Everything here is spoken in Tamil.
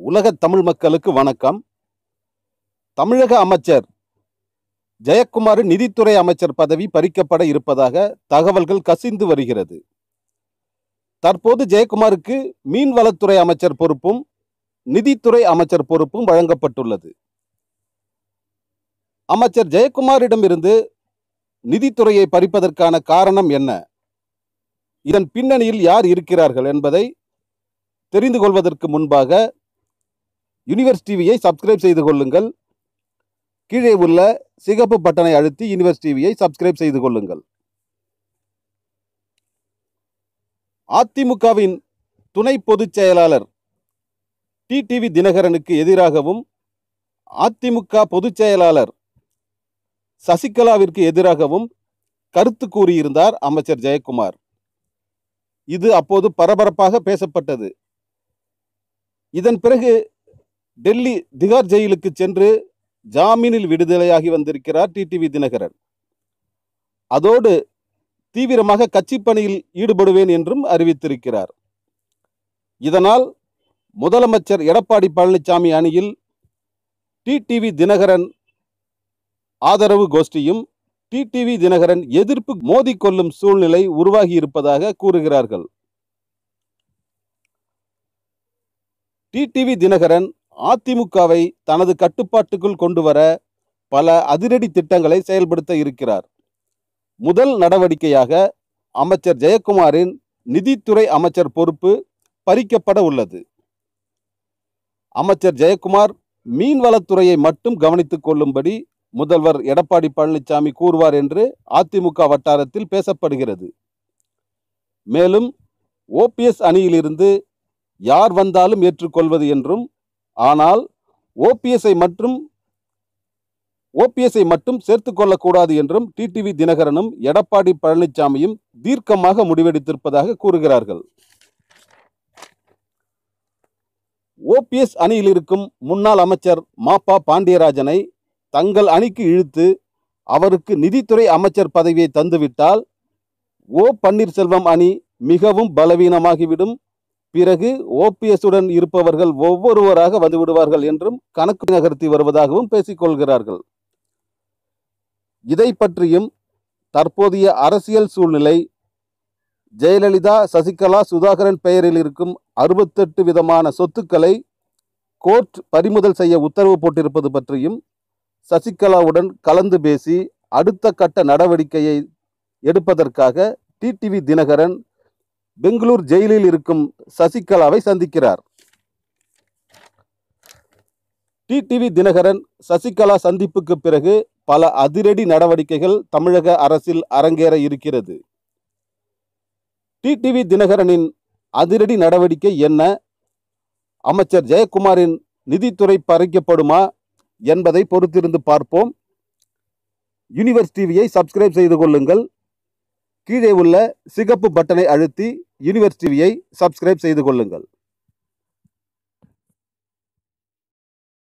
உலக தமிழ் மக்களுக்கு வணக்கம். தமிழக அமைச்சர் ஜெயக்குமாரின் நிதித்துறை அமைச்சர் பதவி பறிக்கப்பட இருப்பதாக தகவல்கள் கசிந்து வருகிறது. தற்போது ஜெயக்குமாருக்கு மீன்வளத்துறை அமைச்சர் பொறுப்பும் நிதித்துறை அமைச்சர் பொறுப்பும் வழங்கப்பட்டுள்ளது. அமைச்சர் ஜெயக்குமாரிடமிருந்து நிதித்துறையை பறிப்பதற்கான காரணம் என்ன, இதன் பின்னணியில் யார் இருக்கிறார்கள் என்பதை தெரிந்து கொள்வதற்கு முன்பாக யூனிவர்ஸ் டிவியை சப்ஸ்கிரைப் செய்து கொள்ளுங்கள். கீழே உள்ள சிகப்பு பட்டனை அழுத்தி யூனிவர்ஸ் டிவியை சப்ஸ்கிரைப் செய்து கொள்ளுங்கள். அதிமுகவின் துணை பொதுச் செயலாளர் டிடிவி தினகரனுக்கு எதிராகவும் அதிமுக பொதுச் செயலாளர் சசிகலாவிற்கு எதிராகவும் கருத்து கூறியிருந்தார் அமைச்சர் ஜெயக்குமார். இது அப்போது பரபரப்பாக பேசப்பட்டது. இதன் பிறகு டெல்லி திகார் ஜெயிலுக்கு சென்று ஜாமீனில் விடுதலையாகி வந்திருக்கிறார் டிடிவி தினகரன். அதோடு தீவிரமாக கட்சி பணியில் ஈடுபடுவேன் என்றும் அறிவித்திருக்கிறார். இதனால் முதலமைச்சர் எடப்பாடி பழனிசாமி அணியில் டிடிவி தினகரன் ஆதரவு கோஷ்டியும் டிடிவி தினகரன் எதிர்ப்பு மோதிக்கொள்ளும் சூழ்நிலை உருவாகி இருப்பதாக கூறுகிறார்கள். டிடிவி தினகரன் அதிமுகவை தனது கட்டுப்பாட்டுக்குள் கொண்டு வர பல அதிரடி திட்டங்களை செயல்படுத்த இருக்கிறார். முதல் நடவடிக்கையாக அமைச்சர் ஜெயக்குமாரின் நிதித்துறை அமைச்சர் பொறுப்பு பறிக்கப்பட உள்ளது. அமைச்சர் ஜெயக்குமார் மீன்வளத்துறையை மட்டும் கவனித்துக் கொள்ளும்படி முதல்வர் எடப்பாடி பழனிசாமி கூறுவார் என்று அதிமுக வட்டாரத்தில் பேசப்படுகிறது. மேலும் ஓபிஎஸ் அணியிலிருந்து யார் வந்தாலும் ஏற்றுக்கொள்வது என்றும், ஆனால் ஓபிஎஸ்ஐ மட்டும் சேர்த்துக் கொள்ளக்கூடாது என்றும் டிடிவி தினகரனும் எடப்பாடி பழனிசாமியும் தீர்க்கமாக முடிவெடுத்திருப்பதாக கூறுகிறார்கள். ஓபிஎஸ் அணியில் இருக்கும் முன்னாள் அமைச்சர் மாப்பா பாண்டியராஜனை தங்கள் அணிக்கு இழுத்து அவருக்கு நிதித்துறை அமைச்சர் பதவியை தந்துவிட்டால் ஓ பன்னீர்செல்வம் அணி மிகவும் பலவீனமாகிவிடும். பிறகு ஓபிஎஸ்ஸுடன் இருப்பவர்கள் ஒவ்வொருவராக வந்துவிடுவார்கள் என்றும் கணக்கு நகர்த்தி வருவதாகவும் பேசிக்கொள்கிறார்கள். இதை பற்றியும் தற்போதைய அரசியல் சூழ்நிலை, ஜெயலலிதா, சசிகலா, சுதாகரன் பெயரில் இருக்கும் 68 விதமான சொத்துக்களை கோர்ட் பறிமுதல் செய்ய உத்தரவு போட்டிருப்பது பற்றியும் சசிகலாவுடன் கலந்து பேசி அடுத்த கட்ட நடவடிக்கையை எடுப்பதற்காக டிடிவி தினகரன் பெங்களூர் ஜெயிலில் இருக்கும் சசிகலாவை சந்திக்கிறார். டிடிவி தினகரன் சசிகலா சந்திப்புக்கு பிறகு பல அதிரடி நடவடிக்கைகள் தமிழக அரசில் அரங்கேற இருக்கிறது. டிடிவி தினகரனின் அதிரடி நடவடிக்கை என்ன, அமைச்சர் ஜெயக்குமாரின் நிதித்துறை பறிக்கப்படுமா என்பதை பொறுத்திருந்து பார்ப்போம். யூனிவர்ஸ் டிவியை சப்ஸ்கிரைப் செய்து கொள்ளுங்கள். கீழே உள்ள சிகப்பு பட்டனை அழுத்தி யூனிவர்ஸ் டிவியை சப்ஸ்கிரைப் செய்து கொள்ளுங்கள்.